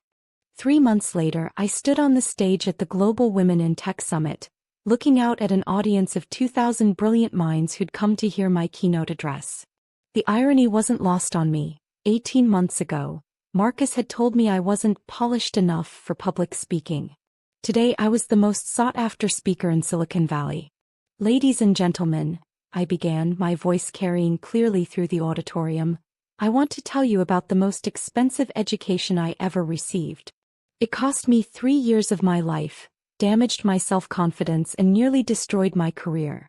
3 months later, I stood on the stage at the Global Women in Tech Summit, looking out at an audience of 2,000 brilliant minds who'd come to hear my keynote address. The irony wasn't lost on me. 18 months ago, Marcus had told me I wasn't polished enough for public speaking. Today I was the most sought-after speaker in Silicon Valley. Ladies and gentlemen, I began, my voice carrying clearly through the auditorium, I want to tell you about the most expensive education I ever received. It cost me 3 years of my life, damaged my self-confidence, and nearly destroyed my career.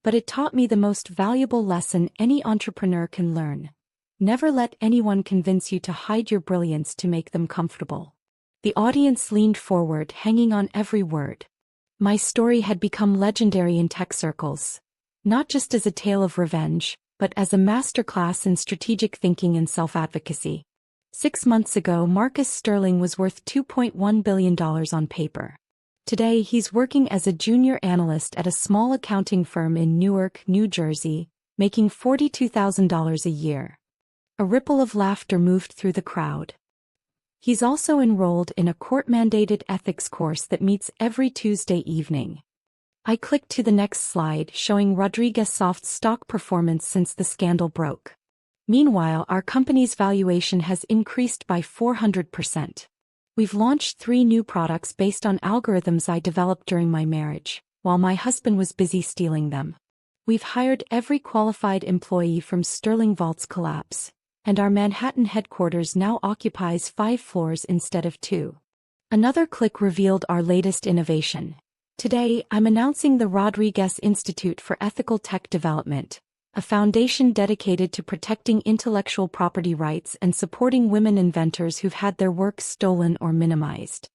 But it taught me the most valuable lesson any entrepreneur can learn. Never let anyone convince you to hide your brilliance to make them comfortable. The audience leaned forward, hanging on every word. My story had become legendary in tech circles, not just as a tale of revenge, but as a masterclass in strategic thinking and self-advocacy. 6 months ago, Marcus Sterling was worth $2.1 billion on paper. Today he's working as a junior analyst at a small accounting firm in Newark, New Jersey, making $42,000 a year. A ripple of laughter moved through the crowd. He's also enrolled in a court-mandated ethics course that meets every Tuesday evening. I clicked to the next slide, showing Rodriguez Soft's stock performance since the scandal broke. Meanwhile, our company's valuation has increased by 400%. We've launched 3 new products based on algorithms I developed during my marriage, while my husband was busy stealing them. We've hired every qualified employee from Sterling Vault's collapse, and our Manhattan headquarters now occupies 5 floors instead of 2. Another click revealed our latest innovation. Today, I'm announcing the Rodriguez Institute for Ethical Tech Development, a foundation dedicated to protecting intellectual property rights and supporting women inventors who've had their work stolen or minimized.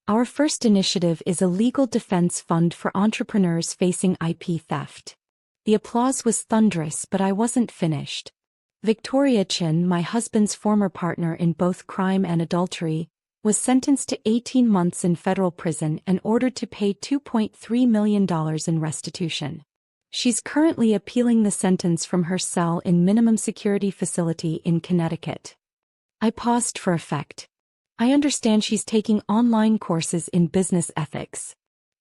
Our first initiative is a legal defense fund for entrepreneurs facing IP theft. The applause was thunderous, but I wasn't finished. Victoria Chin, my husband's former partner in both crime and adultery, was sentenced to 18 months in federal prison and ordered to pay $2.3 million in restitution. She's currently appealing the sentence from her cell in minimum security facility in Connecticut. I paused for effect. I understand she's taking online courses in business ethics.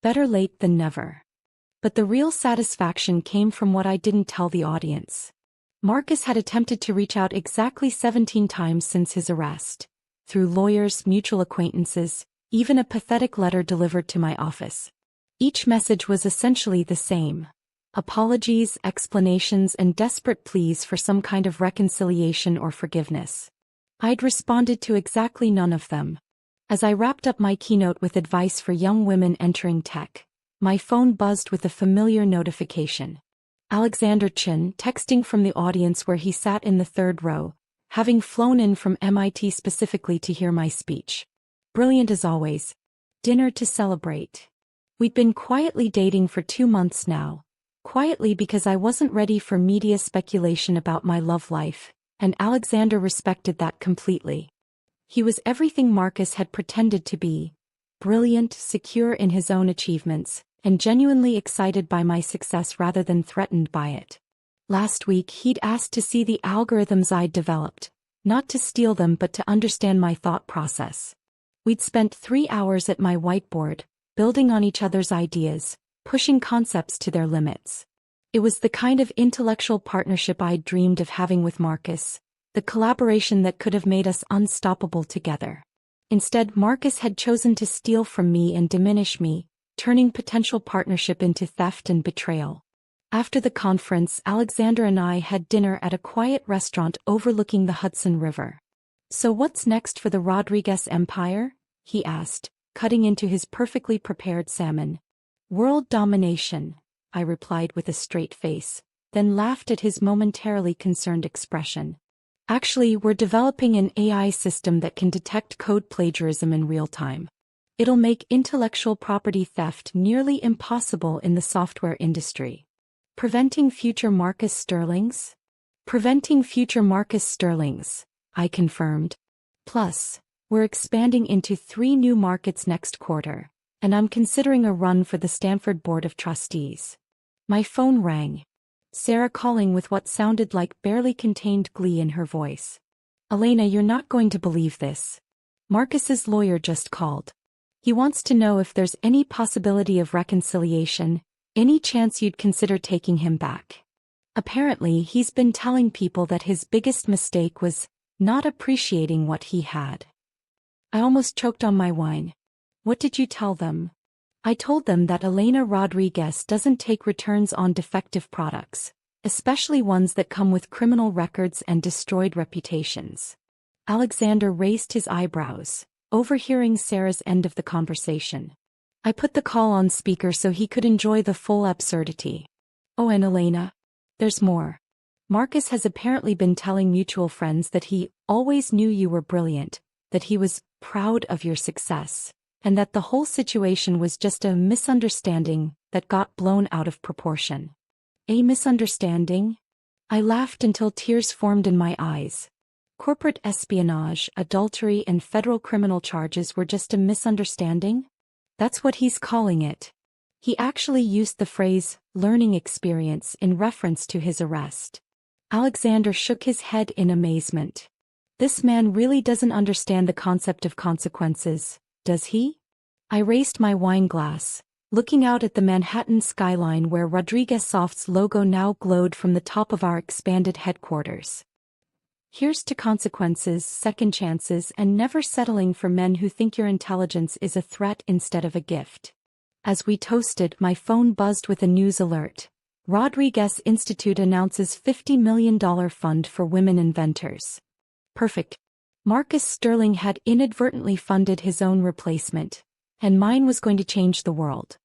Better late than never. But the real satisfaction came from what I didn't tell the audience. Marcus had attempted to reach out exactly 17 times since his arrest. Through lawyers, mutual acquaintances, even a pathetic letter delivered to my office. Each message was essentially the same. Apologies, explanations, and desperate pleas for some kind of reconciliation or forgiveness. I'd responded to exactly none of them. As I wrapped up my keynote with advice for young women entering tech, my phone buzzed with a familiar notification. Alexander Chin, texting from the audience where he sat in the third row, having flown in from MIT specifically to hear my speech. Brilliant as always. Dinner to celebrate. We'd been quietly dating for 2 months now. Quietly because I wasn't ready for media speculation about my love life, and Alexander respected that completely. He was everything Marcus had pretended to be. Brilliant, secure in his own achievements, and genuinely excited by my success rather than threatened by it. Last week he'd asked to see the algorithms I'd developed, not to steal them but to understand my thought process. We'd spent 3 hours at my whiteboard, building on each other's ideas, pushing concepts to their limits. It was the kind of intellectual partnership I'd dreamed of having with Marcus, the collaboration that could have made us unstoppable together. Instead, Marcus had chosen to steal from me and diminish me, turning potential partnership into theft and betrayal. After the conference, Alexander and I had dinner at a quiet restaurant overlooking the Hudson River. "So what's next for the Rodriguez empire?" he asked, cutting into his perfectly prepared salmon. "World domination," I replied with a straight face, then laughed at his momentarily concerned expression. "Actually, we're developing an AI system that can detect code plagiarism in real time. It'll make intellectual property theft nearly impossible in the software industry." Preventing future Marcus Sterlings? Preventing future Marcus Sterlings, I confirmed. Plus, we're expanding into 3 new markets next quarter, and I'm considering a run for the Stanford Board of Trustees. My phone rang. Sarah calling with what sounded like barely contained glee in her voice. "Elena, you're not going to believe this. Marcus's lawyer just called. He wants to know if there's any possibility of reconciliation, any chance you'd consider taking him back. Apparently, he's been telling people that his biggest mistake was not appreciating what he had." I almost choked on my wine. "What did you tell them?" "I told them that Elena Rodriguez doesn't take returns on defective products, especially ones that come with criminal records and destroyed reputations." Alexander raised his eyebrows, overhearing Sarah's end of the conversation. I put the call on speaker so he could enjoy the full absurdity. "Oh, and Elena, there's more. Marcus has apparently been telling mutual friends that he always knew you were brilliant, that he was proud of your success, and that the whole situation was just a misunderstanding that got blown out of proportion." "A misunderstanding?" I laughed until tears formed in my eyes. Corporate espionage, adultery, and federal criminal charges were just a misunderstanding? That's what he's calling it. He actually used the phrase, learning experience, in reference to his arrest. Alexander shook his head in amazement. This man really doesn't understand the concept of consequences, does he? I raised my wine glass, looking out at the Manhattan skyline where Rodriguez Soft's logo now glowed from the top of our expanded headquarters. Here's to consequences, second chances, and never settling for men who think your intelligence is a threat instead of a gift. As we toasted, my phone buzzed with a news alert. Rodriguez Institute announces $50 million fund for women inventors. Perfect. Marcus Sterling had inadvertently funded his own replacement, and mine was going to change the world.